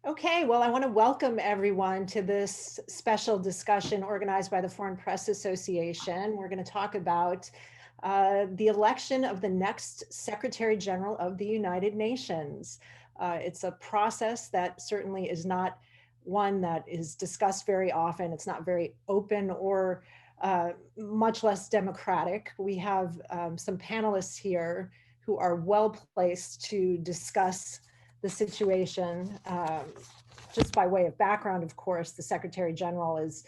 Okay, well, I want to welcome everyone to this special discussion organized by the Foreign Press Association. We're going to talk about the election of the next Secretary General of the United Nations. It's a process that certainly is not one that is discussed very often. It's not very open or much less democratic. We have some panelists here who are well placed to discuss the situation. Just by way of background, of course, the Secretary General is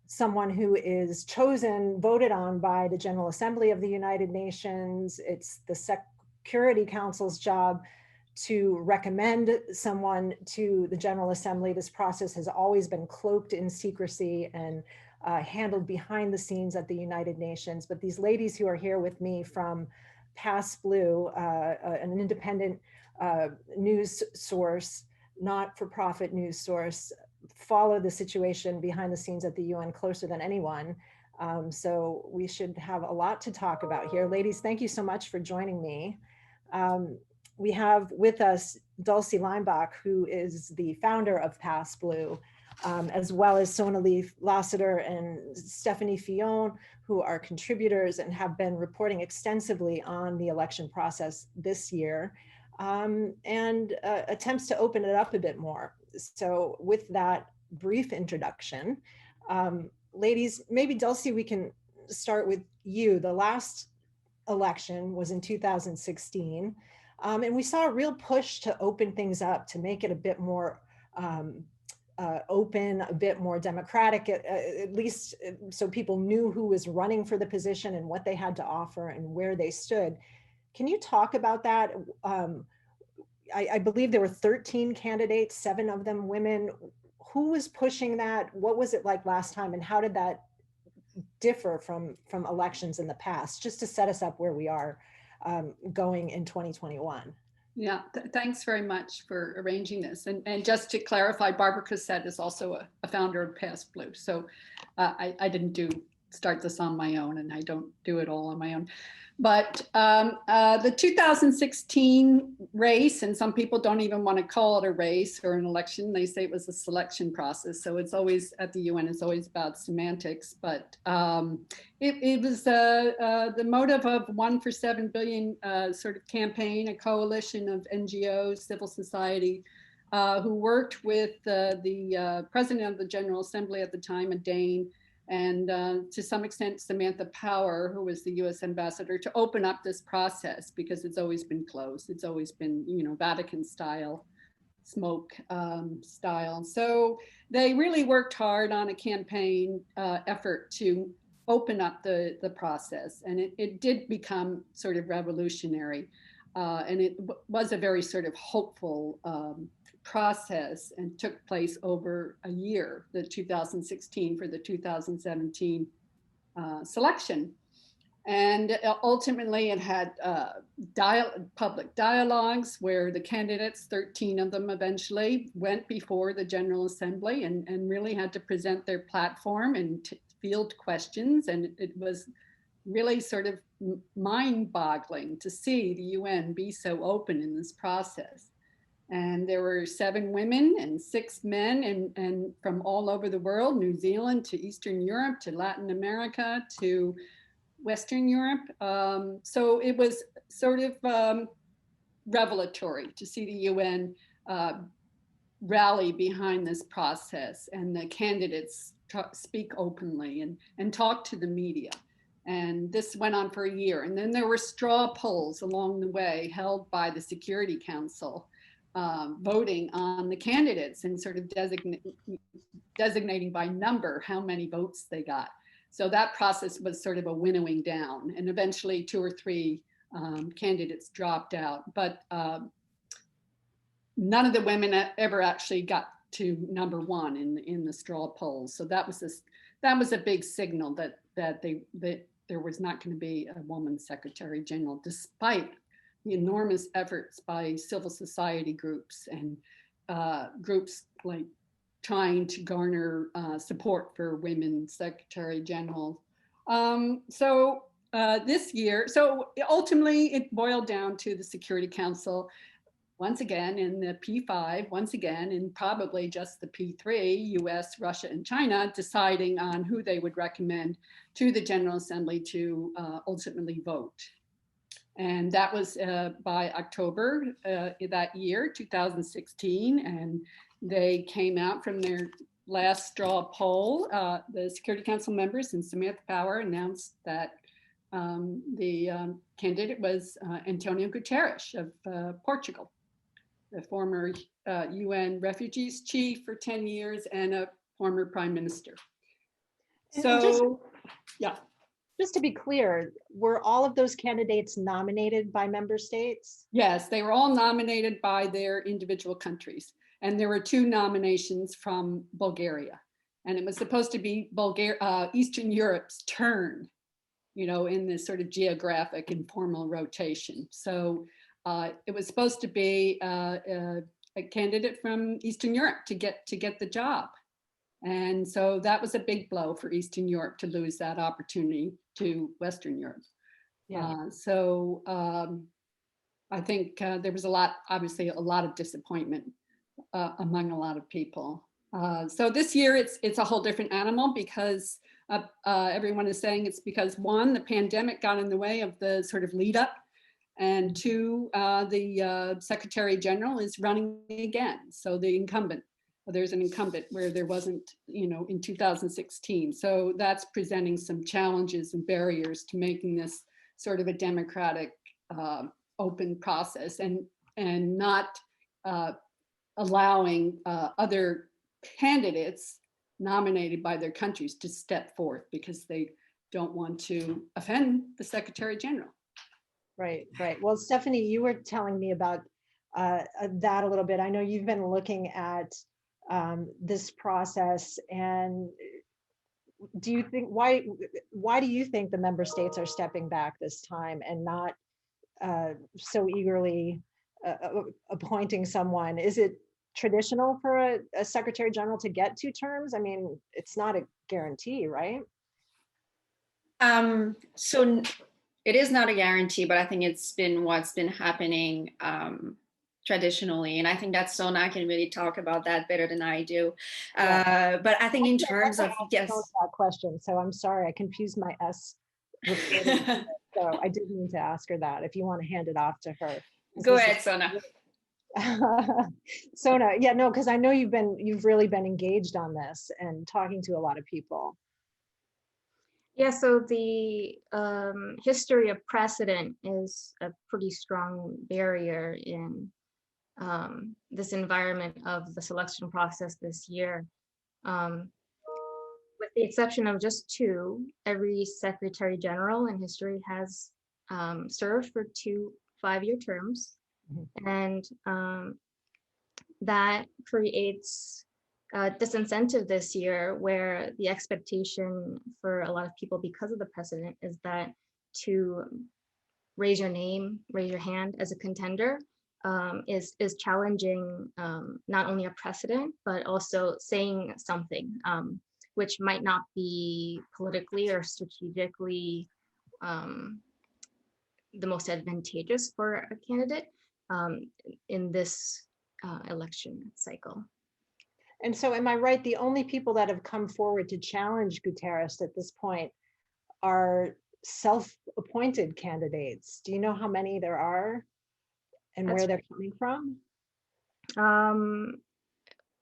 someone who is chosen, voted on by the General Assembly of the United Nations. It's the Security Council's job to recommend someone to the General Assembly. This process has always been cloaked in secrecy and handled behind the scenes at the United Nations. But these ladies who are here with me from Pass Blue, an independent news source, not-for-profit news source, follow the situation behind the scenes at the UN closer than anyone. So we should have a lot to talk about here. Ladies, thank you so much for joining me. We have with us Dulcie Leimbach, who is the founder of Pass Blue, as well as Sonali Lassiter and Stephanie Fillon, who are contributors and have been reporting extensively on the election process this year, and attempts to open it up a bit more. So with that brief introduction, ladies, maybe Dulcie, we can start with you. The last election was in 2016. And we saw a real push to open things up, to make it a bit more open, a bit more democratic, at least so people knew who was running for the position and what they had to offer and where they stood. Can you talk about that? I believe there were 13 candidates, 7 of them women. Who was pushing that? What was it like last time? And how did that differ from elections in the past, just to set us up where we are going in 2021. Yeah, thanks very much for arranging this. And just to clarify, Barbara Cassette is also a founder of Pass Blue. So I didn't start this on my own, and I don't do it all on my own. But the 2016 race, and some people don't even want to call it a race or an election. They say it was a selection process. So it's always, at the UN, it's always about semantics. But it was the motive of 1 for 7 billion sort of campaign, a coalition of NGOs, civil society, who worked with the president of the General Assembly at the time, a Dane, and to some extent Samantha Power, who was the US ambassador, to open up this process, because it's always been closed. It's always been, Vatican style, smoke style. So they really worked hard on a campaign effort to open up the process. And it did become sort of revolutionary. And it was a very sort of hopeful process, and took place over a year, the 2016 for the 2017 selection. And ultimately it had public dialogues where the candidates, 13 of them eventually, went before the General Assembly and really had to present their platform and field questions. And it was really sort of mind-boggling to see the UN be so open in this process. And there were 7 women and 6 men, and from all over the world, New Zealand to Eastern Europe to Latin America to Western Europe. So it was sort of revelatory to see the UN rally behind this process, and the candidates speak openly and talk to the media. And this went on for a year. And then there were straw polls along the way held by the Security Council, voting on the candidates and sort of designating by number how many votes they got. So that process was sort of a winnowing down, and eventually 2 or 3 candidates dropped out. But none of the women ever actually got to number 1 in the straw polls. So that was a big signal that there was not going to be a woman Secretary General, despite the enormous efforts by civil society groups and groups like trying to garner support for women Secretary General. This year, so ultimately it boiled down to the Security Council once again in the P5, once again in probably just the P3, US, Russia, and China, deciding on who they would recommend to the General Assembly to ultimately vote. And that was by October that year, 2016, and they came out from their last straw poll. The Security Council members and Samantha Power announced that the candidate was António Guterres of Portugal, the former UN refugees chief for 10 years and a former prime minister. So, yeah. Just to be clear, were all of those candidates nominated by member states? Yes, they were all nominated by their individual countries. And there were 2 nominations from Bulgaria. And it was supposed to be Eastern Europe's turn, you know, in this sort of geographic informal rotation. So it was supposed to be a candidate from Eastern Europe to get the job. And so that was a big blow for Eastern Europe to lose that opportunity to Western Europe. Yeah. I think there was obviously a lot of disappointment among a lot of people. So this year it's a whole different animal because everyone is saying it's because 1, the pandemic got in the way of the sort of lead up, and 2, the Secretary General is running again. So the incumbent. There's an incumbent where there wasn't, you know, in 2016. So that's presenting some challenges and barriers to making this sort of a democratic, open process, and not allowing other candidates nominated by their countries to step forth because they don't want to offend the Secretary General. Right, right. Well, Stephanie, you were telling me about that a little bit. I know you've been looking at this process, and do you think why do you think the member states are stepping back this time and not so eagerly appointing someone? Is it traditional for a Secretary General to get 2 terms? I mean, it's not a guarantee, right? So it is not a guarantee, but I think it's been what's been happening traditionally, and I think that Sona can really talk about that better than I do. Yeah. But I think in terms of, yes. That question, so I'm sorry, I confused my S. So I didn't mean to ask her that. If you want to hand it off to her. Go ahead, Sona. Sona, yeah, no, because I know you've really been engaged on this and talking to a lot of people. Yeah, so the history of precedent is a pretty strong barrier in this environment of the selection process this year. With the exception of just 2, every Secretary General in history has served for 2 5-year terms. And that creates a disincentive this year, where the expectation for a lot of people because of the precedent is that to raise your name, raise your hand as a contender is challenging not only a precedent, but also saying something which might not be politically or strategically the most advantageous for a candidate in this election cycle. And so am I right, the only people that have come forward to challenge Guterres at this point are self-appointed candidates? Do you know how many there are and where they're coming from?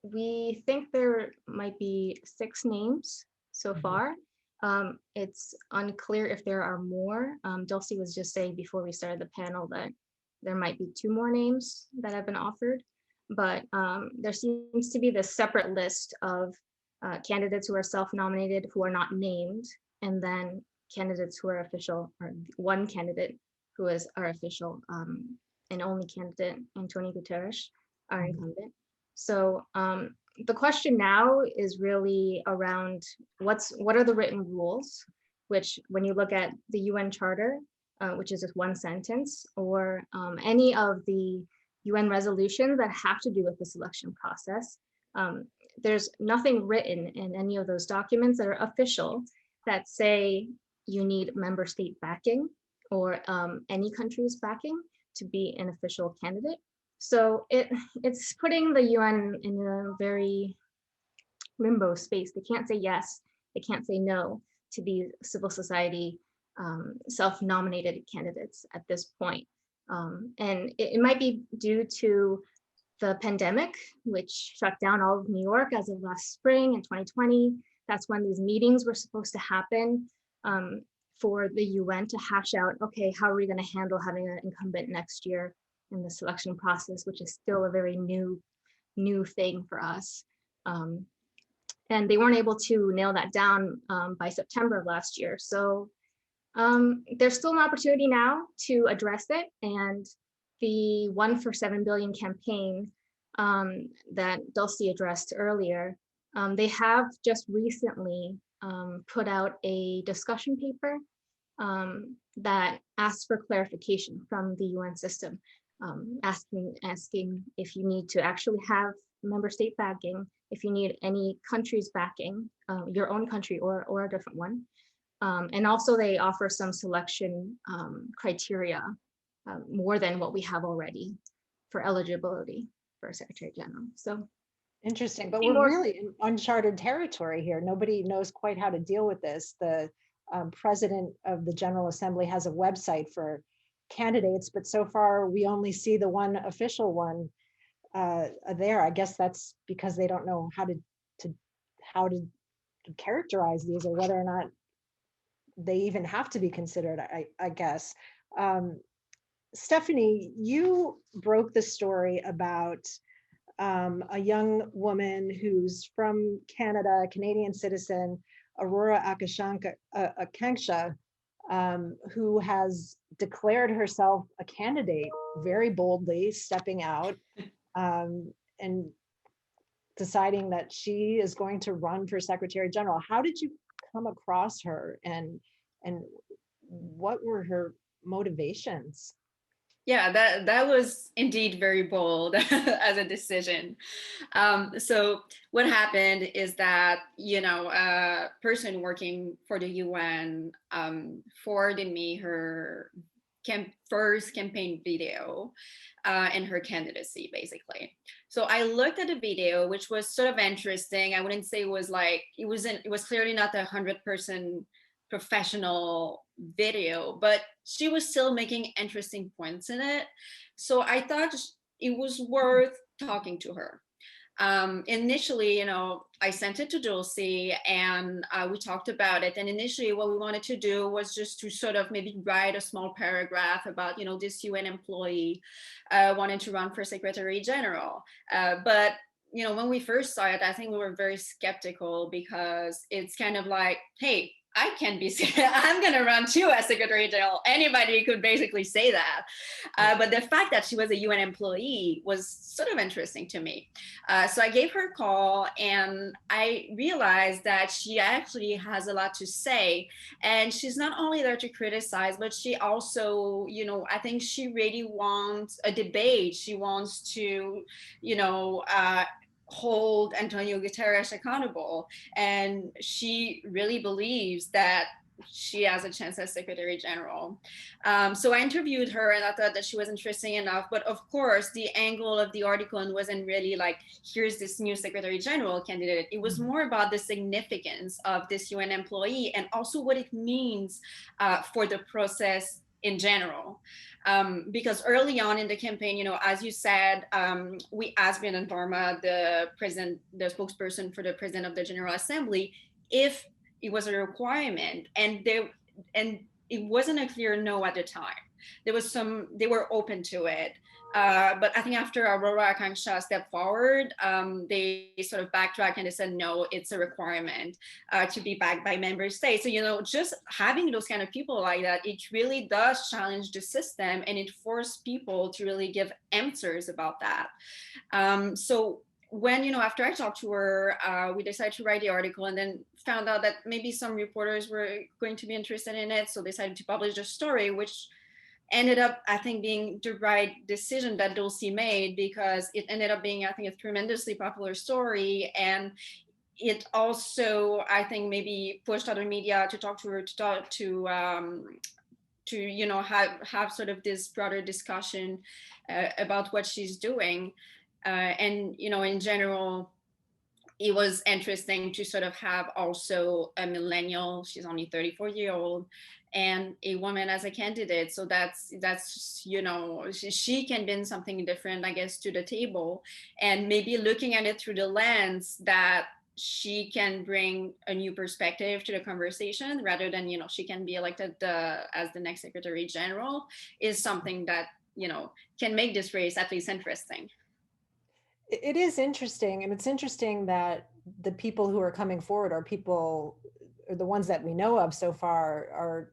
We think there might be 6 names so far. It's unclear if there are more. Dulcie was just saying before we started the panel that there might be 2 more names that have been offered, but there seems to be this separate list of candidates who are self-nominated who are not named, and then candidates who are official, or 1 candidate who is our official and only candidate, António Guterres, our incumbent. So the question now is really around what are the written rules, which when you look at the UN Charter, which is just 1 sentence, or any of the UN resolutions that have to do with the selection process, there's nothing written in any of those documents that are official that say you need member state backing or any country's backing to be an official candidate. So it's putting the UN in a very limbo space. They can't say yes, they can't say no to these civil society self-nominated candidates at this point. And it might be due to the pandemic, which shut down all of New York as of last spring in 2020. That's when these meetings were supposed to happen for the UN to hash out, okay, how are we going to handle having an incumbent next year in the selection process, which is still a very new thing for us. And they weren't able to nail that down by September of last year. So there's still an opportunity now to address it. And the 1 for 7 billion campaign that Dulcie addressed earlier, they have just recently put out a discussion paper that asks for clarification from the UN system, asking if you need to actually have member state backing, if you need any countries backing, your own country or a different one. And also they offer some selection criteria, more than what we have already for eligibility for a Secretary General. So interesting, but we're really in uncharted territory here. Nobody knows quite how to deal with this. The president of the General Assembly has a website for candidates, but so far we only see the one official one there. I guess that's because they don't know how to characterize these, or whether or not they even have to be considered, I guess. Stephanie, you broke the story about a young woman who's from Canada, a Canadian citizen, Arora Akanksha, who has declared herself a candidate very boldly, stepping out and deciding that she is going to run for Secretary General. How did you come across her, and what were her motivations? Yeah, that was indeed very bold as a decision. So what happened is that, a person working for the UN forwarded me her first campaign video and her candidacy, basically. So I looked at the video, which was sort of interesting. I wouldn't say it was it was clearly not the 100% professional video, but she was still making interesting points in it. So I thought it was worth talking to her. Initially, I sent it to Dulcie and we talked about it. And initially what we wanted to do was just to sort of maybe write a small paragraph about, this UN employee wanted to run for Secretary General. But when we first saw it, I think we were very skeptical, because it's kind of like, hey, I can be, I'm going to run too as Secretary General. Anybody could basically say that. But the fact that she was a UN employee was sort of interesting to me. So I gave her a call and I realized that she actually has a lot to say. And she's not only there to criticize, but she also, I think she really wants a debate. She wants to, hold António Guterres accountable. And she really believes that she has a chance as Secretary General. So I interviewed her and I thought that she was interesting enough. But of course, the angle of the article wasn't really like, here's this new Secretary General candidate. It was more about the significance of this UN employee and also what it means for the process in general. Because early on in the campaign, as you said, we asked Brianna Varma, the spokesperson for the president of the General Assembly, if it was a requirement, and it wasn't a clear no at the time. They were open to it. But I think after Arora Akanksha stepped forward, they sort of backtracked and they said, no, it's a requirement to be backed by member states. So, just having those kind of people like that, it really does challenge the system and it forced people to really give answers about that. So when, after I talked to her, we decided to write the article and then found out that maybe some reporters were going to be interested in it. So decided to publish the story, which ended up, I think, being the right decision that Dulcie made, because it ended up being, I think, a tremendously popular story. And it also, I think, maybe pushed other media to talk to her, have sort of this broader discussion about what she's doing. And in general, it was interesting to sort of have also a millennial, she's only 34-year-old, and a woman as a candidate. So that's she can bring something different, I guess, to the table, and maybe looking at it through the lens that she can bring a new perspective to the conversation, rather than she can be elected as the next Secretary General, is something that can make this race at least interesting. It is interesting, and it's interesting that the people who are coming forward are the ones that we know of so far are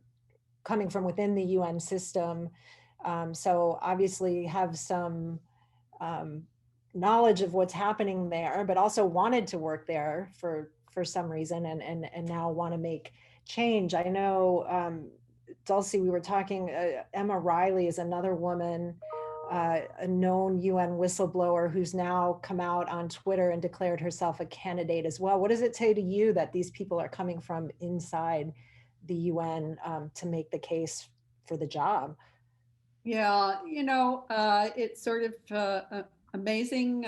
coming from within the UN system. So obviously have some knowledge of what's happening there, but also wanted to work there for some reason, and now want to make change. I know, Dulcie, we were talking, Emma Riley is another woman, a known UN whistleblower who's now come out on Twitter and declared herself a candidate as well. What does it say to you that these people are coming from inside the UN to make the case for the job? Yeah, it's sort of amazing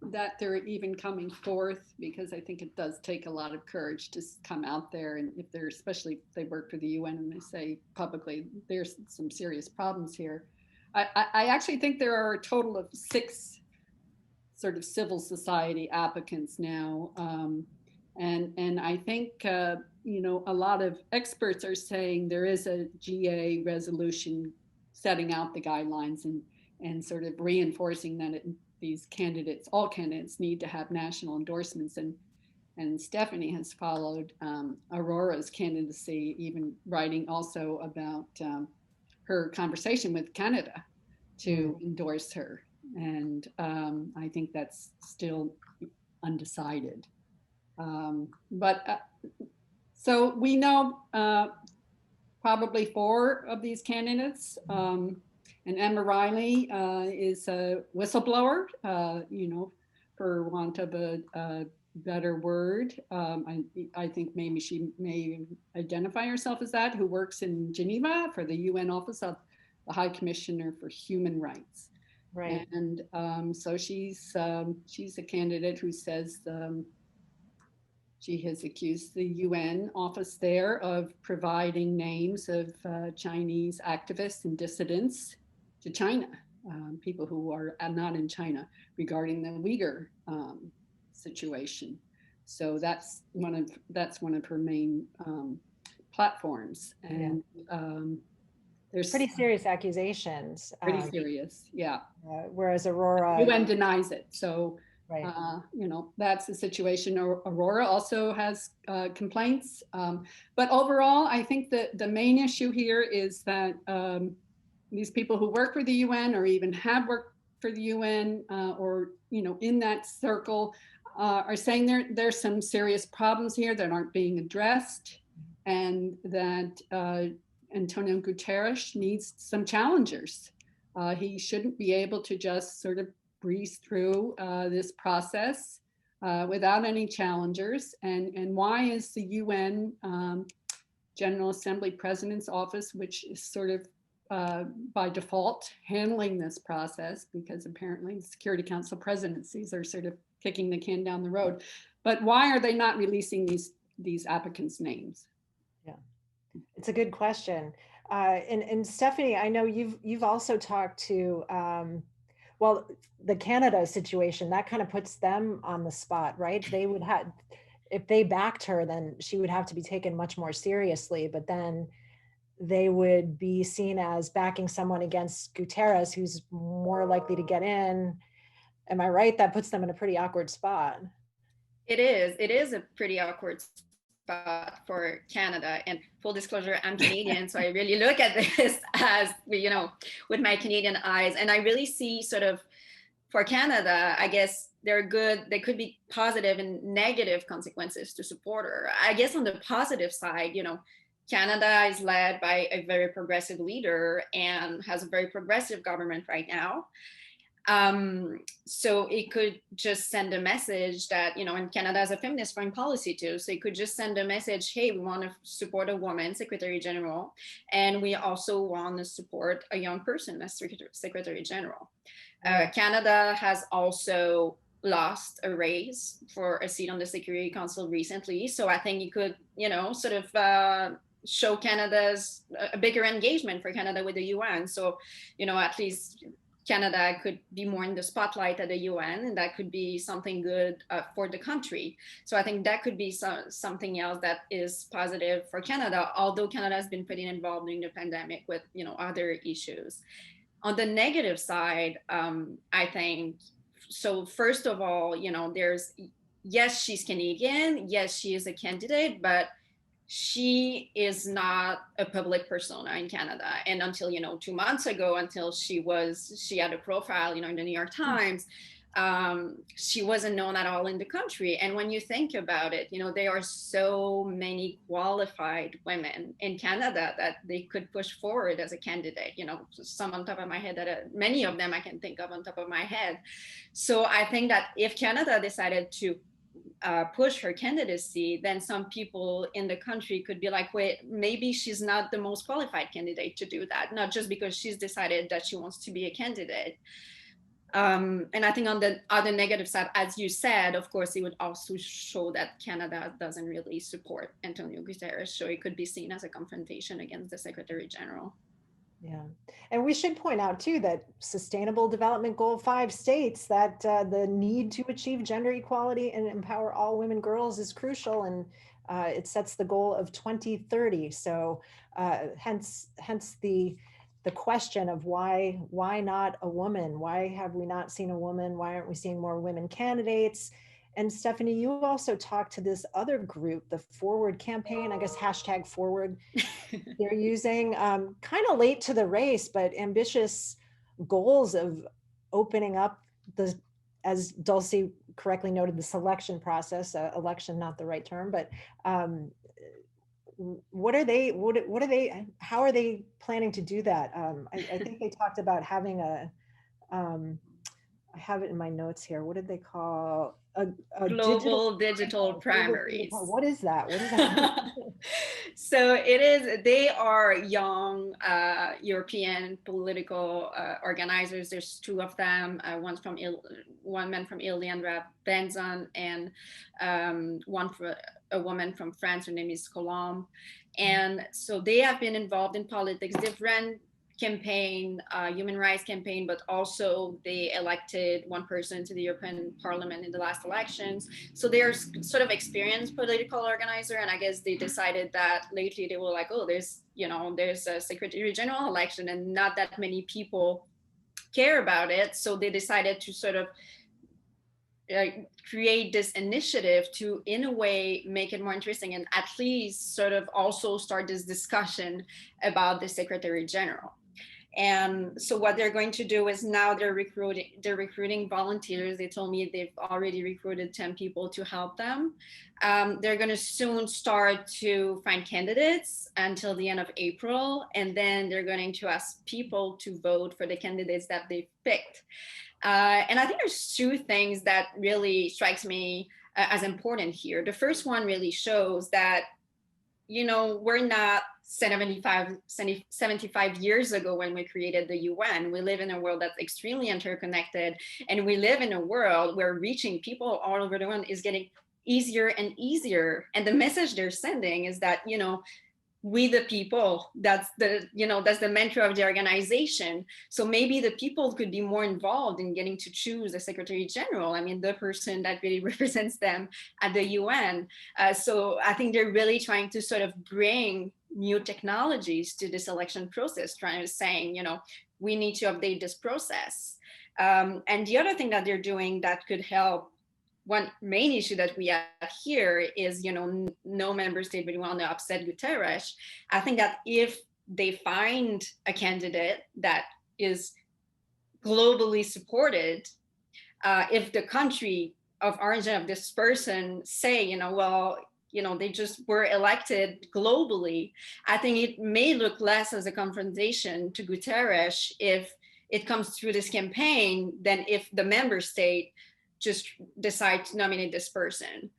that they're even coming forth, because I think it does take a lot of courage to come out there, and especially if they work for the UN and they say publicly there's some serious problems here. I actually think there are a total of 6 sort of civil society applicants now. And I think, a lot of experts are saying there is a GA resolution setting out the guidelines and sort of reinforcing that all candidates need to have national endorsements. And Stephanie has followed Aurora's candidacy, even writing also about her conversation with Canada to endorse her. And I think that's still undecided. So we know probably 4 of these candidates. And Emma Riley is a whistleblower, for want of a better word. I think maybe she may identify herself as that, who works in Geneva for the UN Office of the High Commissioner for Human Rights. Right. And so she's a candidate who says she has accused the UN office there of providing names of Chinese activists and dissidents to China, people who are not in China, regarding the Uyghur situation. So that's one of her main platforms. And there's pretty serious accusations. Pretty serious, yeah. Whereas Aurora, UN denies it. So, right. That's the situation. Aurora also has complaints. But overall, I think that the main issue here is that these people who work for the UN or even have worked for the UN or, in that circle are saying there's some serious problems here that aren't being addressed, and that António Guterres needs some challengers. He shouldn't be able to just sort of breeze through this process without any challengers. And why is the UN General Assembly President's Office, which is sort of by default handling this process, because apparently Security Council presidencies are sort of kicking the can down the road, but why are they not releasing these applicants' names? It's a good question. And Stephanie, I know you've also talked to, the Canada situation, that kind of puts them on the spot, right? They would have, if they backed her, then she would have to be taken much more seriously, but then they would be seen as backing someone against Guterres, who's more likely to get in. Am I right? That puts them in a pretty awkward spot. It is a pretty awkward spot for Canada. And full disclosure, I'm Canadian, so I really look at this as, with my Canadian eyes. And I really see sort of, for Canada, I guess there could be positive and negative consequences to support her. I guess on the positive side, Canada is led by a very progressive leader and has a very progressive government right now. So it could just send a message that, and Canada has a feminist foreign policy too. So it could just send a message, hey, we want to support a woman Secretary General, and we also want to support a young person as Secretary General. Canada has also lost a race for a seat on the Security Council recently. So I think it could, sort of show Canada's a bigger engagement for Canada with the UN. So, at least Canada could be more in the spotlight at the UN, and that could be something good for the country. So I think that could be something else that is positive for Canada, although Canada has been pretty involved during the pandemic with, other issues. On the negative side, I think, so first of all, there's, yes, she's Canadian, yes, she is a candidate, but she is not a public persona in Canada. And until, 2 months ago, until she had a profile, in the New York Times, she wasn't known at all in the country. And when you think about it, there are so many qualified women in Canada that they could push forward as a candidate, some on top of my head, many of them I can think of on top of my head. So I think that if Canada decided to push her candidacy, then some people in the country could be like, wait, maybe she's not the most qualified candidate to do that, not just because she's decided that she wants to be a candidate. And I think on the other negative side, as you said, of course, it would also show that Canada doesn't really support António Guterres, so it could be seen as a confrontation against the Secretary General. Yeah, and we should point out too that Sustainable Development Goal 5 states that the need to achieve gender equality and empower all women, girls is crucial, and it sets the goal of 2030. So hence the question of why not a woman? Why have we not seen a woman? Why aren't we seeing more women candidates? And Stephanie, you also talked to this other group, the Forward campaign, I guess #Forward they're using, kind of late to the race, but ambitious goals of opening up the, as Dulcie correctly noted, the selection process, election, not the right term, but how are they planning to do that? I think they talked about having I have it in my notes here. What did they call a global digital primaries? What is that? What is that? So they are young European political organizers. There's 2 of them, one man from Italy, Andrea Benzon, and a woman from France, her name is Colombe. And so they have been involved in politics. They've ran campaign, human rights campaign, but also they elected one person to the European Parliament in the last elections. So they're sort of experienced political organizer, and I guess they decided that lately they were like, oh, there's a Secretary General election and not that many people care about it. So they decided to sort of create this initiative to, in a way, make it more interesting and at least sort of also start this discussion about the Secretary General. And so what they're going to do is now they're recruiting volunteers. They told me they've already recruited 10 people to help them. They're going to soon start to find candidates until the end of April. And then they're going to ask people to vote for the candidates that they've picked. And I think there's 2 things that really strikes me as important here. The first one really shows that, we're not 75 years ago when we created the UN. We live in a world that's extremely interconnected, and we live in a world where reaching people all over the world is getting easier and easier. And the message they're sending is that, we the people, that's the mantra of the organization. So maybe the people could be more involved in getting to choose a Secretary General. I mean, the person that really represents them at the UN. So I think they're really trying to sort of bring new technologies to this election process, saying, we need to update this process. And the other thing that they're doing that could help, one main issue that we have here is, no member state really want to upset Guterres. I think that if they find a candidate that is globally supported, if the country of origin of this person say, they just were elected globally, I think it may look less as a confrontation to Guterres if it comes through this campaign than if the member state just decide to nominate this person.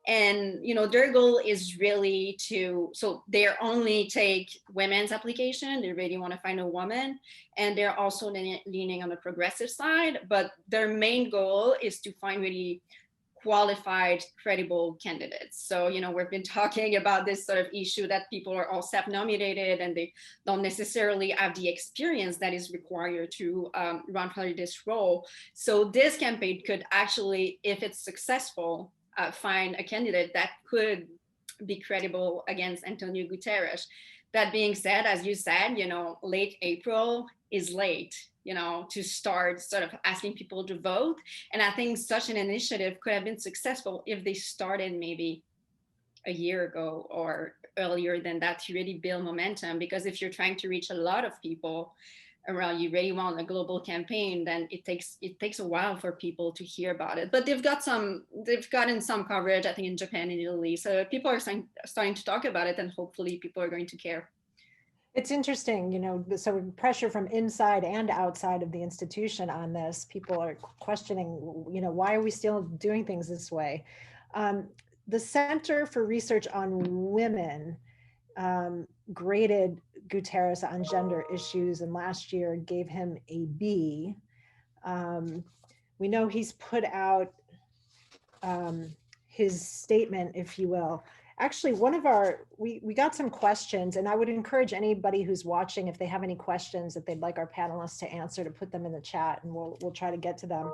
And their goal is really so they only take women's application. They really want to find a woman, and they're also leaning on the progressive side, but their main goal is to find really qualified, credible candidates. So, we've been talking about this sort of issue that people are all self-nominated and they don't necessarily have the experience that is required to run for this role. So this campaign could actually, if it's successful, find a candidate that could be credible against António Guterres. That being said, as you said, late April is late, to start sort of asking people to vote. And I think such an initiative could have been successful if they started maybe a year ago or earlier than that to really build momentum. Because if you're trying to reach a lot of people around, you really want a global campaign, then it takes a while for people to hear about it. But they've gotten some coverage, I think, in Japan and Italy. So people are starting to talk about it, and hopefully people are going to care. It's interesting, so pressure from inside and outside of the institution on this. People are questioning, why are we still doing things this way? The Center for Research on Women graded Guterres on gender issues, and last year gave him a B. We know he's put out his statement, if you will. Actually, we got some questions, and I would encourage anybody who's watching, if they have any questions that they'd like our panelists to answer, to put them in the chat, and we'll try to get to them.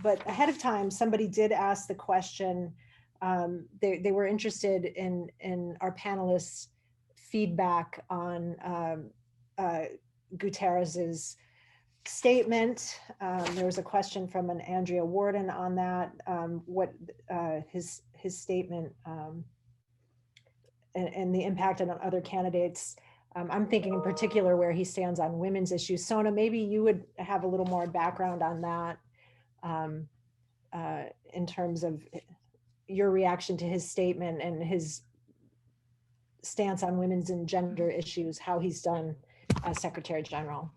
But ahead of time, somebody did ask the question. They were interested in our panelists' feedback on Guterres's statement. There was a question from an Andrea Warden on that, what his statement and the impact on other candidates. I'm thinking in particular where he stands on women's issues. Sona, maybe you would have a little more background on that in terms of your reaction to his statement and his stance on women's and gender issues, how he's done as Secretary General.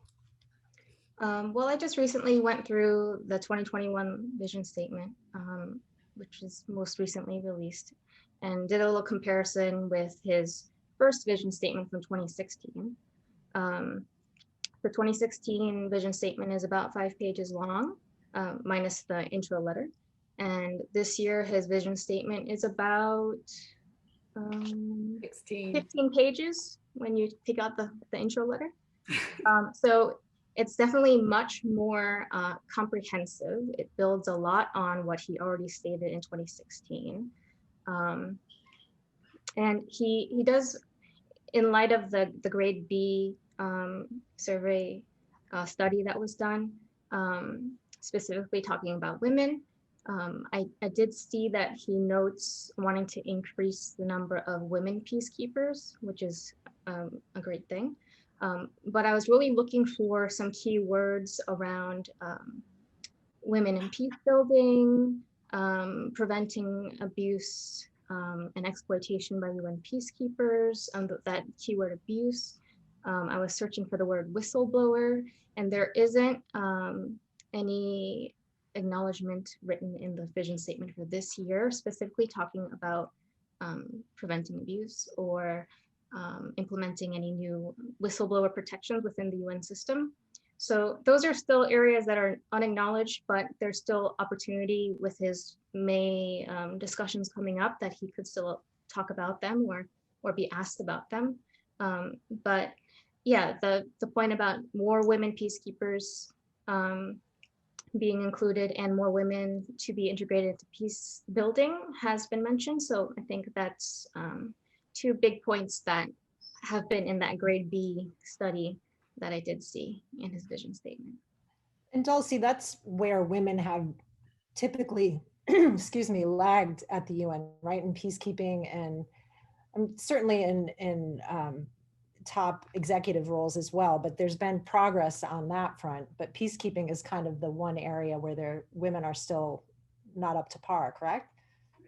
Well, I just recently went through the 2021 vision statement, which is most recently released, and did a little comparison with his first vision statement from 2016. The 2016 vision statement is about 5 pages long, minus the intro letter. And this year, his vision statement is about 15 pages when you take out the intro letter. So it's definitely much more comprehensive. It builds a lot on what he already stated in 2016. And he does, in light of the grade B survey study that was done, specifically talking about women, I did see that he notes wanting to increase the number of women peacekeepers, which is a great thing. But I was really looking for some key words around women in peace building, preventing abuse and exploitation by UN peacekeepers, that keyword abuse. I was searching for the word whistleblower, and there isn't any acknowledgement written in the vision statement for this year, specifically talking about preventing abuse or implementing any new whistleblower protections within the UN system. So those are still areas that are unacknowledged, but there's still opportunity with his May discussions coming up that he could still talk about them or be asked about them. But yeah, the point about more women peacekeepers being included and more women to be integrated into peace building has been mentioned. So I think that's 2 big points that have been in that grade B study that I did see in his vision statement. And Dulcie, that's where women have typically, excuse me, lagged at the UN, right? In peacekeeping and certainly in top executive roles as well, but there's been progress on that front. But peacekeeping is kind of the one area where women are still not up to par, correct?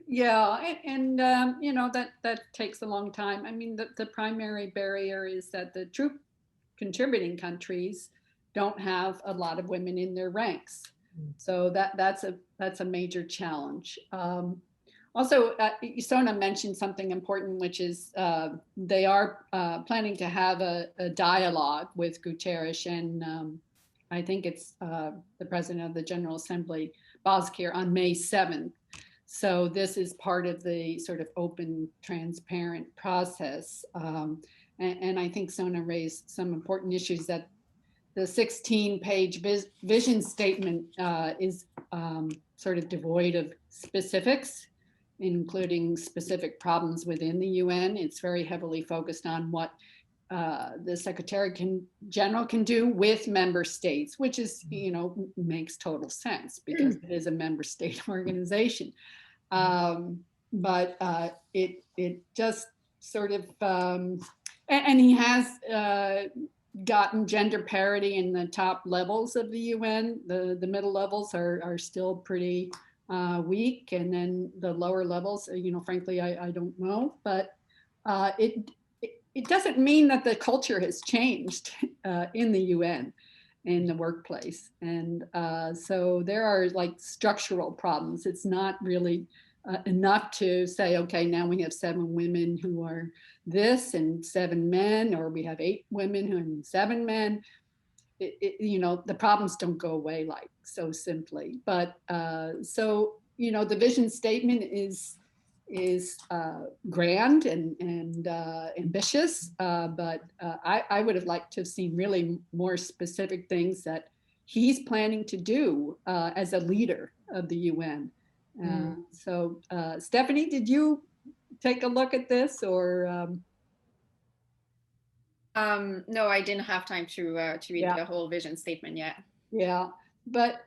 Yeah, and that takes a long time. I mean, the primary barrier is that the troop contributing countries don't have a lot of women in their ranks. So that's a major challenge. Also, Sona mentioned something important, which is they are planning to have a dialogue with Guterres, and I think it's the president of the General Assembly, Bozkir, on May 7th. So this is part of the sort of open, transparent process. And I think Sona raised some important issues, that the 16-page vision statement is sort of devoid of specifics, including specific problems within the UN. It's very heavily focused on what the Secretary General can do with member states, which is, makes total sense because it is a member state organization. But it just sort of, and he has gotten gender parity in the top levels of the UN. The middle levels are still pretty weak, and then the lower levels, frankly, I don't know, but it doesn't mean that the culture has changed in the UN, in the workplace. And so there are like structural problems. It's not really enough to say, okay, now we have 7 women who are this and 7 men, or we have 8 women and 7 men. The problems don't go away like so simply. But so, the vision statement is grand and ambitious, but I would have liked to have seen really more specific things that he's planning to do as a leader of the UN. So Stephanie, did you take a look at this, or? No, I didn't have time to read the whole vision statement yet. Yeah, but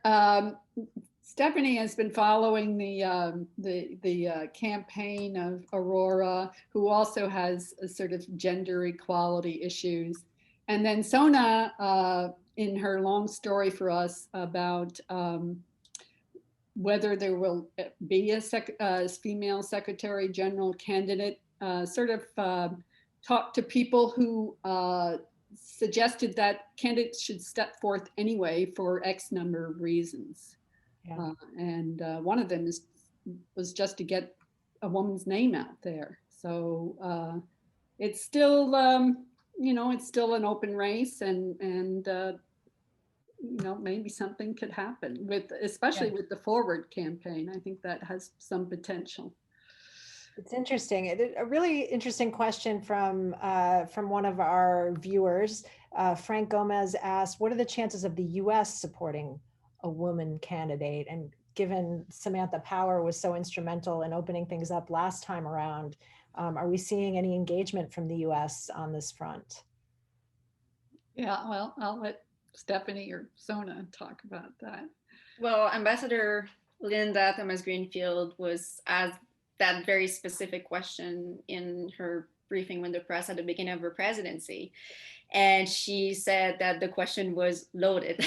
Stephanie has been following the campaign of Arora, who also has a sort of gender equality issues. And then Sona, in her long story for us about whether there will be a female Secretary General candidate, sort of talked to people who suggested that candidates should step forth anyway for X number of reasons. Yeah. And one of them was just to get a woman's name out there. So it's still, it's still an open race, and maybe something could happen especially with the Forward campaign. I think that has some potential. It's interesting. A really interesting question from one of our viewers. Frank Gomez asked, what are the chances of the US supporting a woman candidate? And given Samantha Power was so instrumental in opening things up last time around, are we seeing any engagement from the US on this front? Yeah, well, I'll let Stephanie or Sona talk about that. Well, Ambassador Linda Thomas-Greenfield was asked that very specific question in her briefing with the press at the beginning of her presidency. And she said that the question was loaded.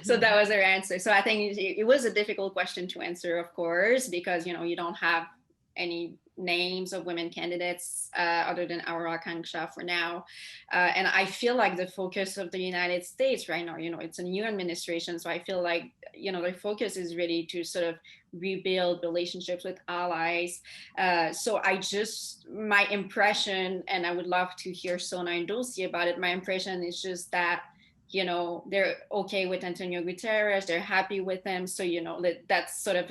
So that was her answer. So I think it was a difficult question to answer, of course, because, you don't have any names of women candidates other than Arora Akanksha for now. And I feel like the focus of the United States right now, it's a new administration. So I feel like, the focus is really to sort of rebuild relationships with allies. So my impression, and I would love to hear Sona and Dulcie about it, my impression is just that, they're okay with António Guterres, they're happy with him. So, that's sort of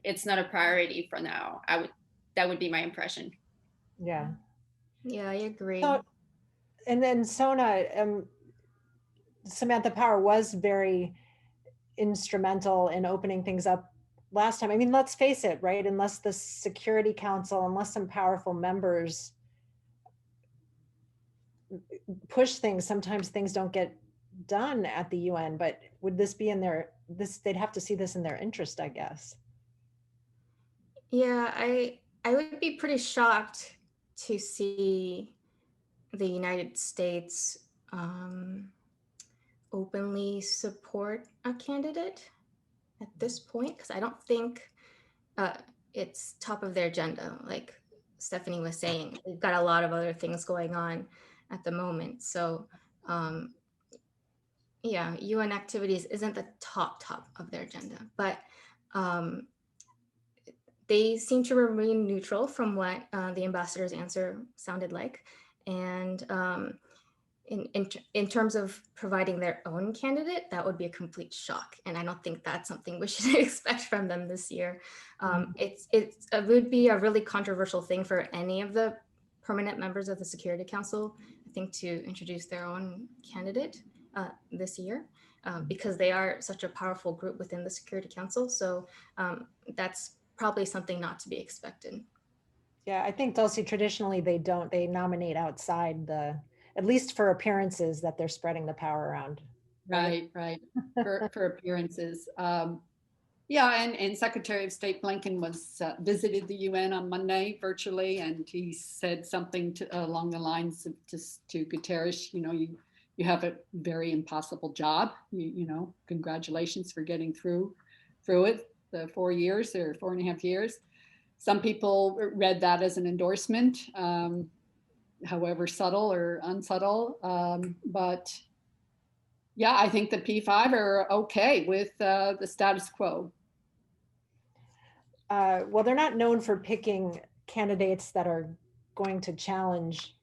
it's not a priority for now. That would be my impression. Yeah. Yeah, I agree. So, and then Sona, Samantha Power was very instrumental in opening things up last time. I mean, let's face it, right? Unless the Security Council, unless some powerful members push things, sometimes things don't get done at the UN. But would this be in they'd have to see this in their interest, I guess. Yeah, I would be pretty shocked to see the United States openly support a candidate at this point, because I don't think it's top of their agenda. Like Stephanie was saying, we've got a lot of other things going on at the moment. So yeah, UN activities isn't the top of their agenda, but they seem to remain neutral from what the ambassador's answer sounded like. And in terms of providing their own candidate, that would be a complete shock. And I don't think that's something we should expect from them this year. It would be a really controversial thing for any of the permanent members of the Security Council, I think, to introduce their own candidate this year. Because they are such a powerful group within the Security Council. So that's probably something not to be expected. Yeah, I think, Dulcie, traditionally they nominate outside at least for appearances, that they're spreading the power around. Right. For appearances. Yeah, and Secretary of State Blinken visited the UN on Monday virtually, and he said something along the lines of to Guterres, you have a very impossible job. Congratulations for getting through it, the 4 years or 4.5 years. Some people read that as an endorsement, however subtle or unsubtle. But yeah, I think the P5 are okay with the status quo. Well, they're not known for picking candidates that are going to challenge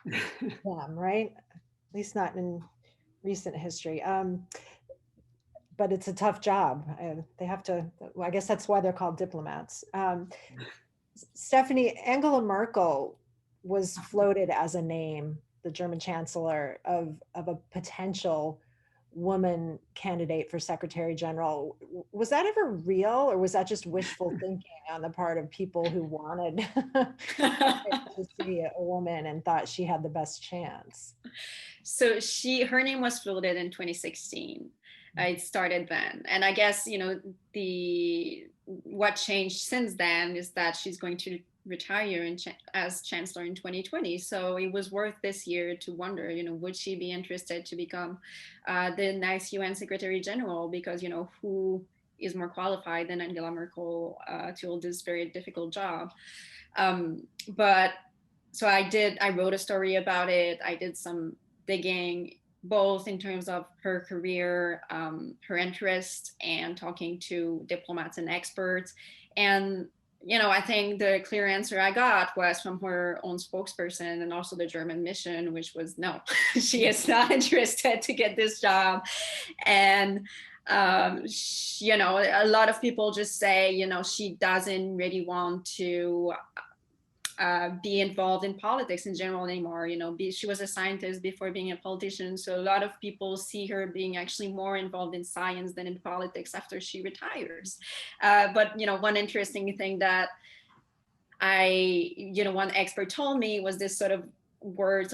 them, right? At least not in recent history. But it's a tough job. They have to, I guess that's why they're called diplomats. Stephanie, Angela Merkel was floated as a name, the German chancellor, of a potential woman candidate for Secretary General. Was that ever real, or was that just wishful thinking on the part of people who wanted to see a woman and thought she had the best chance? So her name was floated in 2016. It started then, and I guess what changed since then is that she's going to retire as chancellor in 2020. So it was worth this year to wonder, would she be interested to become the next UN Secretary General? Because who is more qualified than Angela Merkel to hold this very difficult job? But so I wrote a story about it. I did some digging, both in terms of her career, her interest, and talking to diplomats and experts. And, I think the clear answer I got was from her own spokesperson and also the German mission, which was no, she is not interested to get this job. And, a lot of people just say, she doesn't really want to be involved in politics in general anymore. She was a scientist before being a politician. So a lot of people see her being actually more involved in science than in politics after she retires. But, one interesting thing that one expert told me was this sort of word,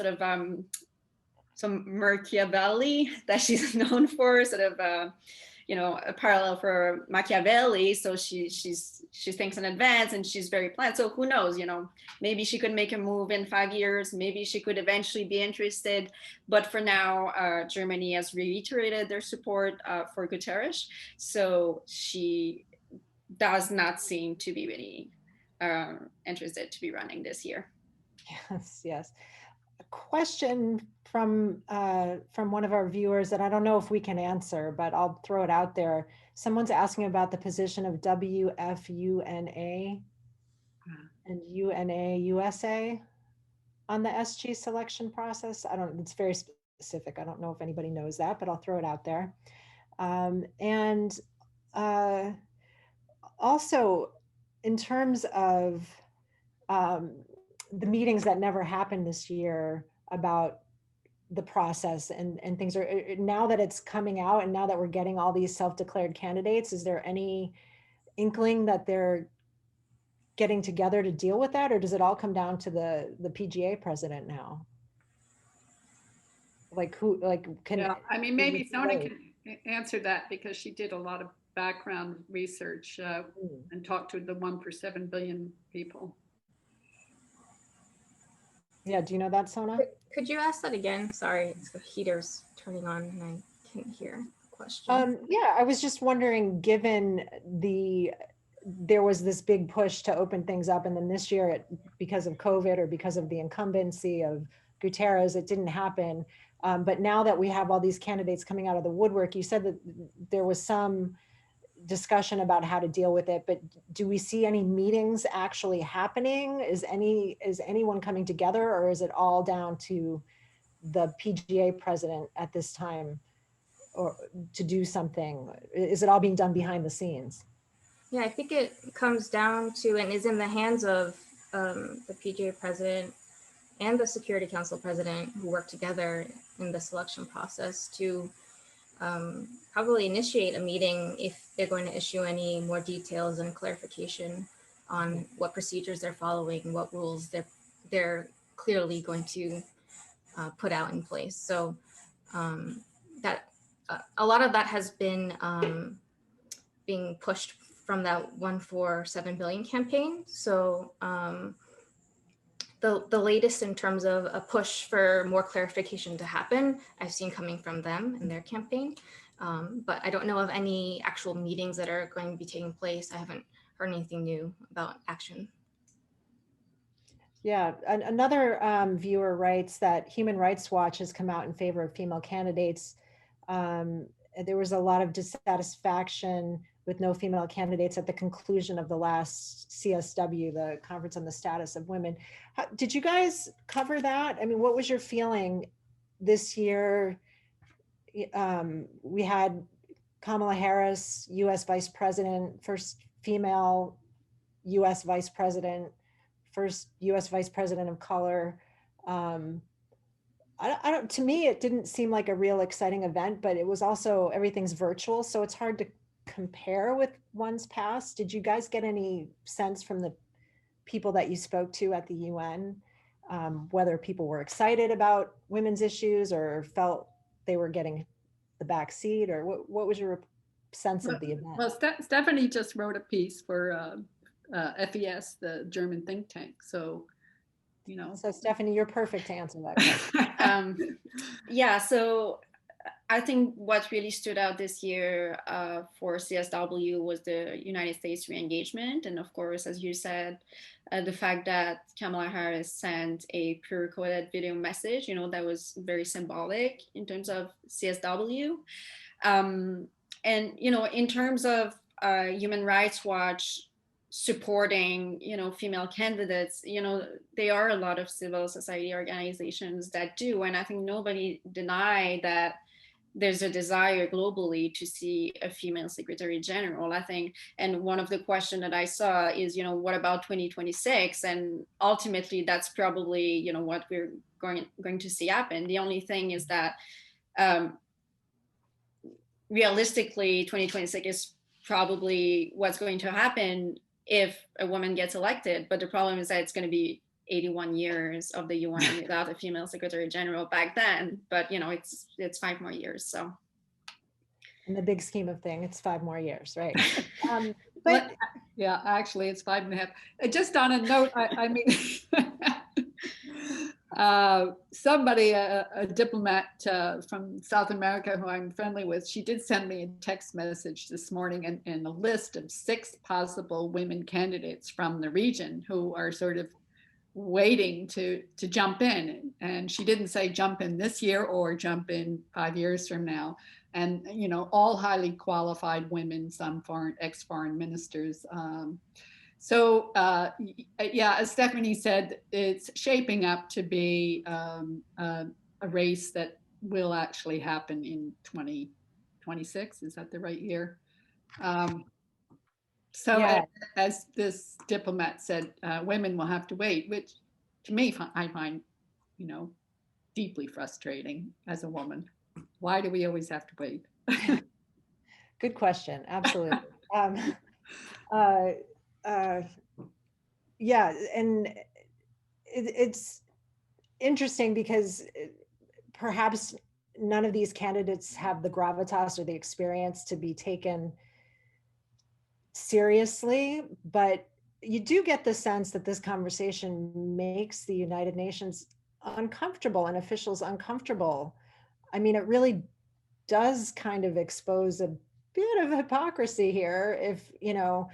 some Machiavelli that she's known for, sort of, a parallel for Machiavelli. So she thinks in advance and she's very planned. So who knows, maybe she could make a move in 5 years. Maybe she could eventually be interested. But for now, Germany has reiterated their support for Guterres. So she does not seem to be really interested to be running this year. Yes. A question from one of our viewers that I don't know if we can answer, but I'll throw it out there. Someone's asking about the position of WFUNA and UNA USA on the SG selection process. It's very specific. I don't know if anybody knows that, but I'll throw it out there. And also, in terms of the meetings that never happened this year about the process and things, are now that it's coming out and now that we're getting all these self-declared candidates, is there any inkling that they're getting together to deal with that, or does it all come down to the PGA president now? Yeah, maybe Sona can answer that, because she did a lot of background research and talked to the 1 per 7 billion people. Yeah, do you know that, Sona? Could you ask that again? Sorry, the heater's turning on and I couldn't hear the question. Yeah, I was just wondering, given there was this big push to open things up, and then this year, because of COVID or because of the incumbency of Guterres, it didn't happen. But now that we have all these candidates coming out of the woodwork, you said that there was some discussion about how to deal with it, but do we see any meetings actually happening? Is anyone coming together, or is it all down to the PGA president at this time, or to do something? Is it all being done behind the scenes? Yeah, I think it comes down to and is in the hands of the PGA president and the Security Council president, who work together in the selection process to probably initiate a meeting if they're going to issue any more details and clarification on what procedures they're following, what rules they're clearly going to put out in place. So that a lot of that has been being pushed from that 147 billion campaign. So the latest in terms of a push for more clarification to happen, I've seen coming from them in their campaign. But I don't know of any actual meetings that are going to be taking place. I haven't heard anything new about action. Yeah, another viewer writes that Human Rights Watch has come out in favor of female candidates. There was a lot of dissatisfaction with no female candidates at the conclusion of the last CSW, the Conference on the Status of Women. Did you guys cover that? I mean, what was your feeling this year? We had Kamala Harris, US Vice President, first female US Vice President, first US Vice President of color. To me, it didn't seem like a real exciting event, but it was also, everything's virtual, so it's hard to compare with one's past. Did you guys get any sense from the people that you spoke to at the UN, whether people were excited about women's issues or felt they were getting the back seat, or what was your sense of the event? Well, Stephanie just wrote a piece for FES, the German think tank. So, you know. So Stephanie, you're perfect to answer that question. Yeah, so I think what really stood out this year for CSW was the United States re-engagement. And of course, as you said, the fact that Kamala Harris sent a pre-recorded video message, you know, that was very symbolic in terms of CSW. And, you know, in terms of Human Rights Watch supporting, you know, female candidates, you know, there are a lot of civil society organizations that do. And I think nobody denied that there's a desire globally to see a female secretary general, I think. And one of the questions that I saw is, you know, what about 2026? And ultimately, that's probably, you know, what we're going to see happen. The only thing is that realistically, 2026 is probably what's going to happen if a woman gets elected. But the problem is that it's going to be 81 years of the UN without a female secretary general back then. But, you know, it's 5 more years. So in the big scheme of things, it's 5 more years, right? But yeah, actually it's 5.5. Just on a note, I mean, somebody, a diplomat from South America who I'm friendly with, she did send me a text message this morning and a list of 6 possible women candidates from the region who are sort of waiting to jump in. And she didn't say jump in this year or jump in 5 years from now. And, you know, all highly qualified women, some ex-foreign ministers. So yeah, as Stephanie said, it's shaping up to be a race that will actually happen in 2026. Is that the right year? So yeah. As this diplomat said, women will have to wait, which to me, I find, you know, deeply frustrating as a woman. Why do we always have to wait? Good question. Absolutely. Yeah, and it's interesting because perhaps none of these candidates have the gravitas or the experience to be taken seriously, but you do get the sense that this conversation makes the United Nations uncomfortable and officials uncomfortable. I mean, it really does kind of expose a bit of hypocrisy here. If, you know,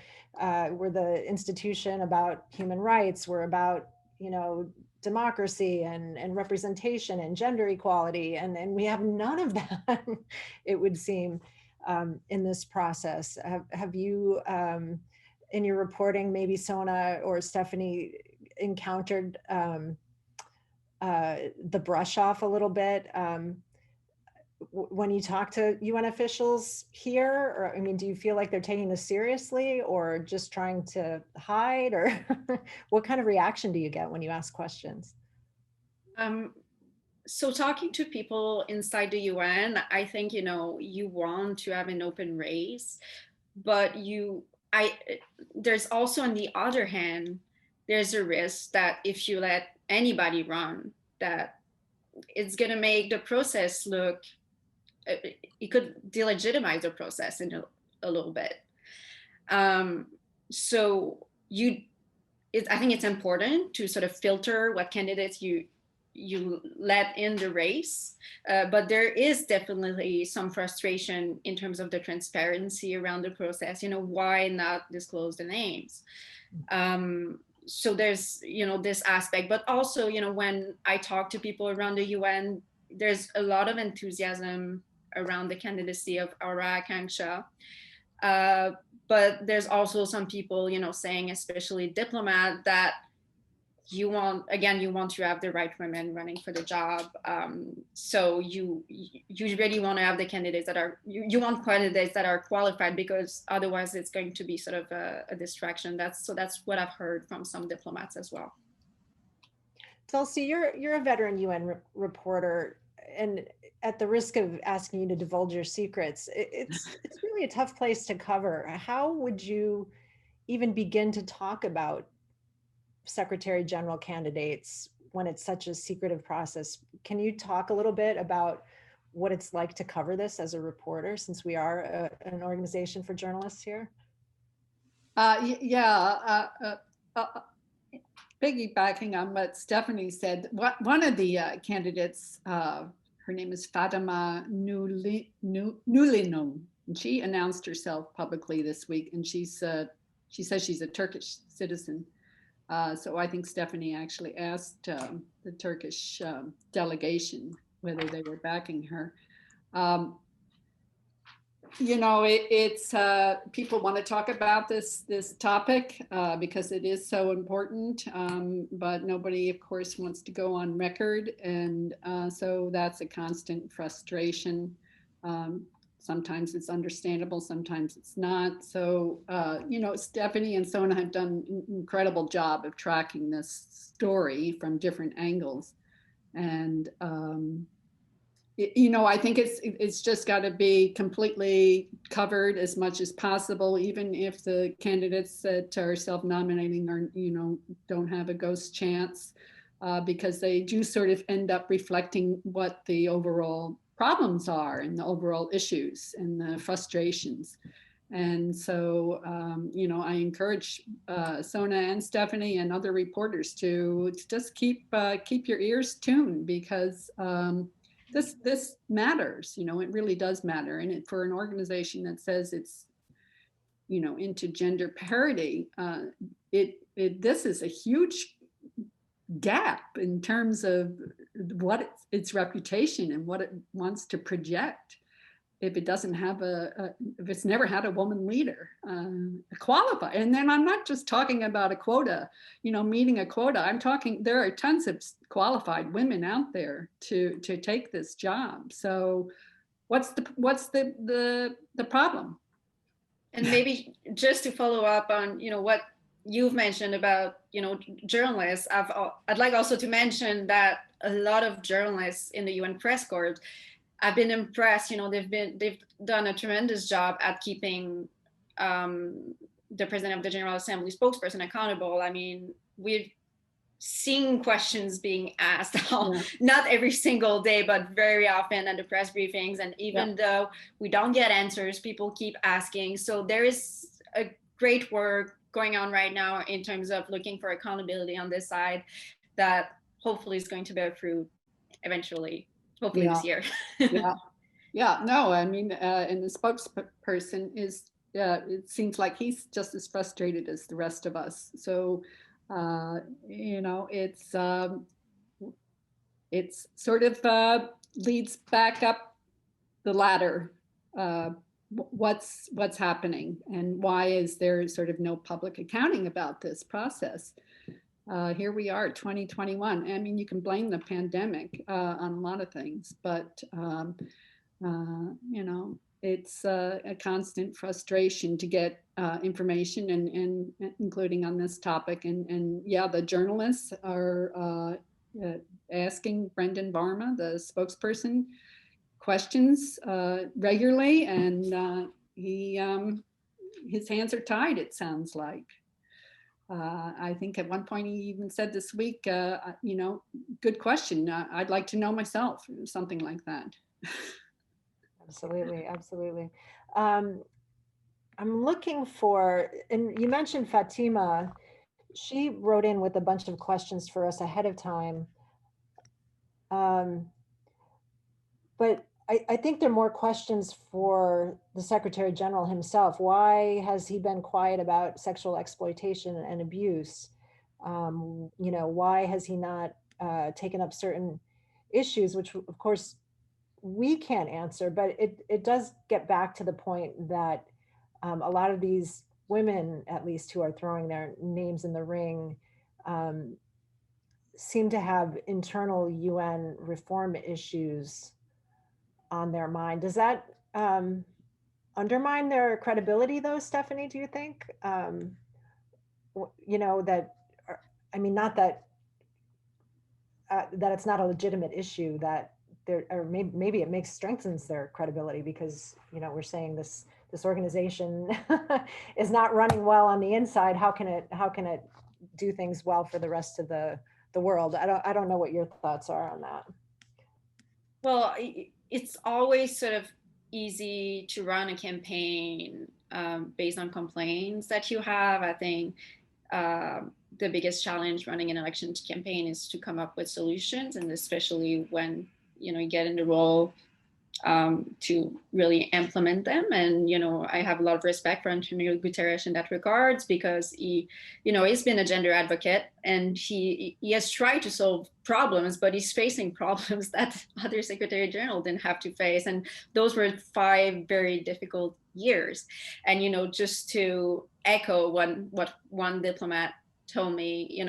we're the institution about human rights, we're about, you know, democracy and representation and gender equality, and we have none of that, it would seem, in this process. Have you, in your reporting, maybe Sona or Stephanie, encountered the brush off a little bit when you talk to UN officials here? Or, I mean, do you feel like they're taking this seriously or just trying to hide, or what kind of reaction do you get when you ask questions? So talking to people inside the UN, I think, you want to have an open race, but there's also, on the other hand, there's a risk that if you let anybody run, that it's going to make the process look, it could delegitimize the process in a little bit. So I think it's important to sort of filter what candidates you let in the race, but there is definitely some frustration in terms of the transparency around the process. Why not disclose the names? So there's this aspect, but also when I talk to people around the UN, there's a lot of enthusiasm around the candidacy of Arora Akanksha. But there's also some people, saying, especially diplomat, that you want to have the right women running for the job. So you really want to have the candidates that are, you want candidates that are qualified, because otherwise it's going to be sort of a distraction. That's what I've heard from some diplomats as well. Dulcie, you're a veteran UN reporter, and at the risk of asking you to divulge your secrets, it's really a tough place to cover. How would you even begin to talk about Secretary General candidates when it's such a secretive process? Can you talk a little bit about what it's like to cover this as a reporter, since we are an organization for journalists here? Piggybacking on what Stephanie said, one of the candidates, her name is Fatima Nulinum, and she announced herself publicly this week, and she says she's a Turkish citizen. So I think Stephanie actually asked the Turkish delegation whether they were backing her. It's people want to talk about this topic because it is so important, but nobody, of course, wants to go on record, and so that's a constant frustration. Sometimes it's understandable, sometimes it's not. So, Stephanie and Sona have done an incredible job of tracking this story from different angles, and I think it's just got to be completely covered as much as possible, even if the candidates that are self-nominating are, don't have a ghost chance, because they do sort of end up reflecting what the overall problems are and the overall issues and the frustrations. And so, I encourage Sona and Stephanie and other reporters to just keep your ears tuned, because this matters. It really does matter. And for an organization that says it's, into gender parity, this is a huge gap in terms of what its reputation and what it wants to project. If it doesn't have if it's never had a woman leader qualify. And then I'm not just talking about a quota, meeting a quota. I'm talking, there are tons of qualified women out there to take this job. So what's the problem? And maybe just to follow up on, what you've mentioned about, journalists, I'd like also to mention that a lot of journalists in the UN press corps, I've been impressed. They've done a tremendous job at keeping the President of the General Assembly spokesperson accountable. I mean, we've seen questions being asked, not every single day, but very often at the press briefings. And even though we don't get answers, people keep asking. So there is a great work going on right now in terms of looking for accountability on this side that hopefully is going to bear fruit eventually. Hopefully this year. No, I mean, and the spokesperson is, it seems like he's just as frustrated as the rest of us. So You know, it's sort of leads back up the ladder. What's happening, and why is there sort of no public accounting about this process? Here we are, 2021. I mean, you can blame the pandemic on a lot of things, but you know, it's a constant frustration to get information, and including on this topic. And yeah, the journalists are asking Brendan Varma, the spokesperson, questions regularly, and his hands are tied, it sounds like. I think at one point he even said this week, you know, good question. I'd like to know myself, something like that. Absolutely, absolutely. I'm looking for, and you mentioned Fatima. She wrote in with a bunch of questions for us ahead of time. But I think there are more questions for the Secretary General himself. Why has he been quiet about sexual exploitation and abuse? You know, why has he not taken up certain issues, which of course we can't answer, but it does get back to the point that a lot of these women, at least who are throwing their names in the ring, seem to have internal UN reform issues on their mind. Does that undermine their credibility though, Stephanie, do you think? You know, that, I mean, not that, that it's not a legitimate issue, that there, or maybe it strengthens their credibility, because, you know, we're saying this organization is not running well on the inside. How can it do things well for the rest of the world? I don't know what your thoughts are on that. Well, it's always sort of easy to run a campaign based on complaints that you have. I think the biggest challenge running an election campaign is to come up with solutions, and especially when, you know, you get in the role to really implement them. And, you know, I have a lot of respect for António Guterres in that regards, because he, you know, he's been a gender advocate, and he has tried to solve problems, but he's facing problems that other Secretary General didn't have to face. And those were 5 very difficult years. And, you know, just to echo what one diplomat told me,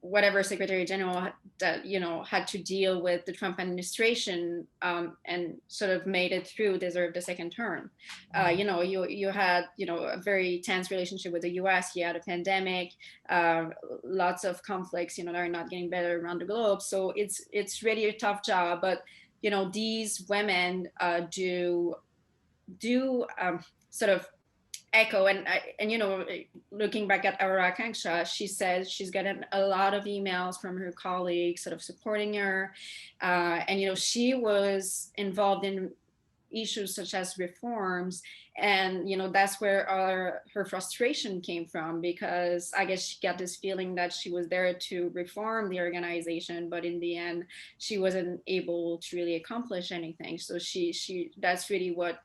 whatever Secretary General that, you know, had to deal with the Trump administration and sort of made it through deserved a second term. You know, you had, you know, a very tense relationship with the US. You had a pandemic, lots of conflicts, you know, that are not getting better around the globe. So it's really a tough job. But, you know, these women do sort of echo, and you know, looking back at Arora Akanksha, she says she's gotten a lot of emails from her colleagues sort of supporting her, and you know, she was involved in issues such as reforms, and you know, that's where her frustration came from, because I guess she got this feeling that she was there to reform the organization, but in the end she wasn't able to really accomplish anything. So she that's really what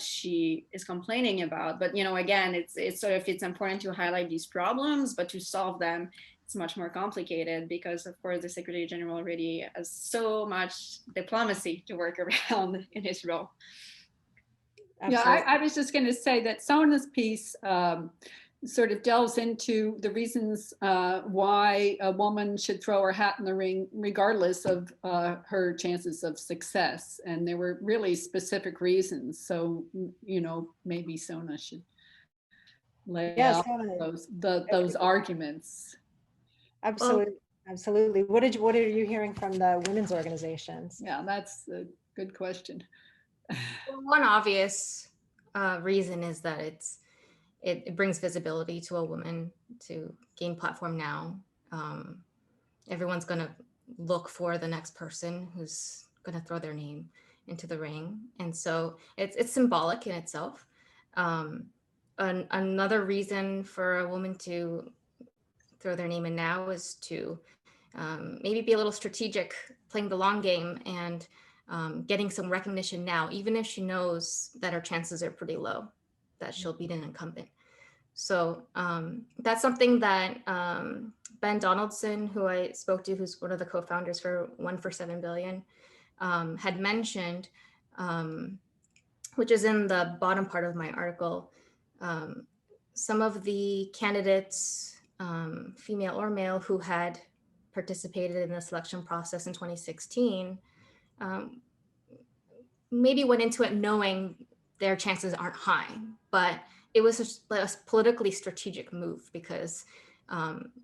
she is complaining about. But you know, again, it's important to highlight these problems, but to solve them, it's much more complicated, because of course the Secretary General already has so much diplomacy to work around in his role. Absolutely. Yeah, I was just going to say that Sona's piece sort of delves into the reasons why a woman should throw her hat in the ring, regardless of her chances of success. And there were really specific reasons. So, you know, maybe Sona should lay out those arguments. Absolutely. Absolutely. What are you hearing from the women's organizations? Yeah, that's a good question. One obvious reason is that it brings visibility to a woman to gain platform now. Everyone's going to look for the next person who's going to throw their name into the ring. And so it's symbolic in itself. Another reason for a woman to throw their name in now is to maybe be a little strategic, playing the long game, and getting some recognition now, even if she knows that her chances are pretty low that she'll beat an incumbent. So that's something that Ben Donaldson, who I spoke to, who's one of the co-founders for One for 7 Billion, had mentioned, which is in the bottom part of my article. Some of the candidates, female or male, who had participated in the selection process in 2016, maybe went into it knowing their chances aren't high, but it was a politically strategic move because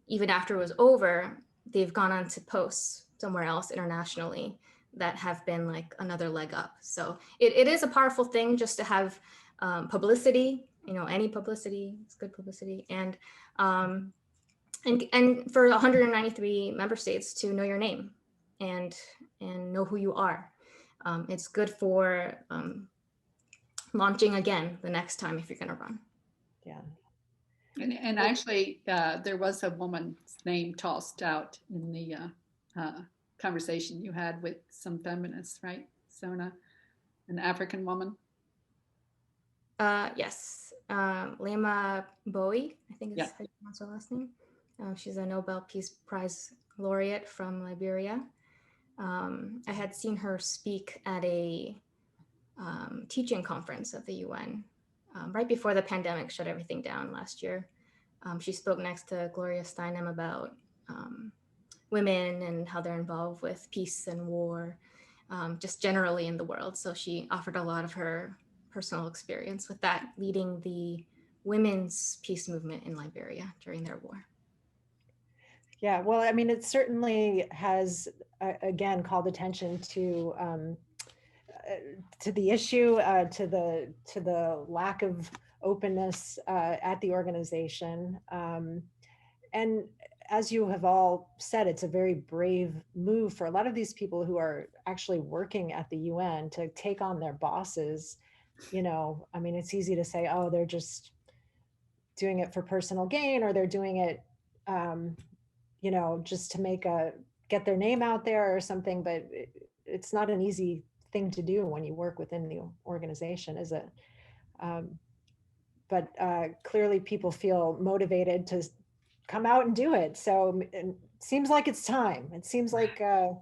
even after it was over, they've gone on to posts somewhere else internationally that have been like another leg up. So it is a powerful thing just to have publicity, any publicity is good publicity. And for 193 member states to know your name and know who you are. It's good for launching again the next time if you're going to run. Yeah. And actually, there was a woman's name tossed out in the conversation you had with some feminists, right, Sona? An African woman? Yes. Lema Bowie, I think is how you pronounce her last name. She's a Nobel Peace Prize laureate from Liberia. I had seen her speak at a teaching conference of the UN right before the pandemic shut everything down last year. She spoke next to Gloria Steinem about women and how they're involved with peace and war, just generally in the world. So she offered a lot of her personal experience with that, leading the women's peace movement in Liberia during their war. Yeah, well, I mean, it certainly has, again, called attention to the issue, to the lack of openness at the organization. And as you have all said, it's a very brave move for a lot of these people who are actually working at the UN to take on their bosses. I mean, it's easy to say, oh, they're just doing it for personal gain, or they're doing it, just to get their name out there or something, but it's not an easy thing to do when you work within the organization, is it? But clearly people feel motivated to come out and do it. So it seems like it's time. It seems like the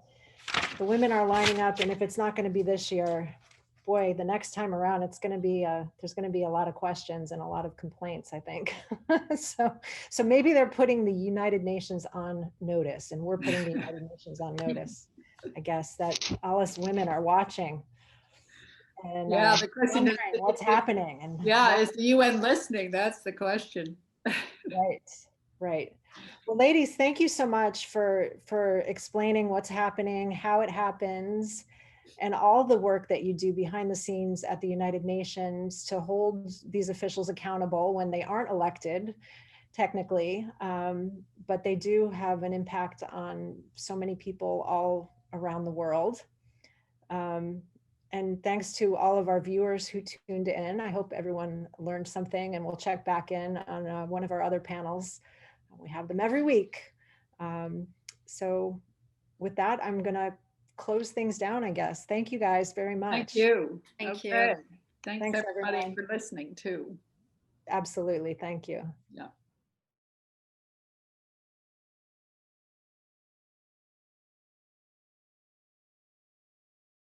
women are lining up, and if it's not going to be this year, boy, the next time around, it's going to be, there's going to be a lot of questions and a lot of complaints, I think. So maybe they're putting the United Nations on notice, and we're putting the United Nations on notice, I guess, that all us women are watching. And the question is what's happening. And is the UN listening? That's the question. Right. Well, ladies, thank you so much for explaining what's happening, how it happens, and all the work that you do behind the scenes at the United Nations to hold these officials accountable when they aren't elected, technically, but they do have an impact on so many people all around the world. And thanks to all of our viewers who tuned in. I hope everyone learned something, and we'll check back in on one of our other panels. We have them every week. So with that, I'm gonna close things down, I guess. Thank you guys very much. Thank you. Thank you. Thanks everybody everyone for listening too. Absolutely, thank you. Yeah.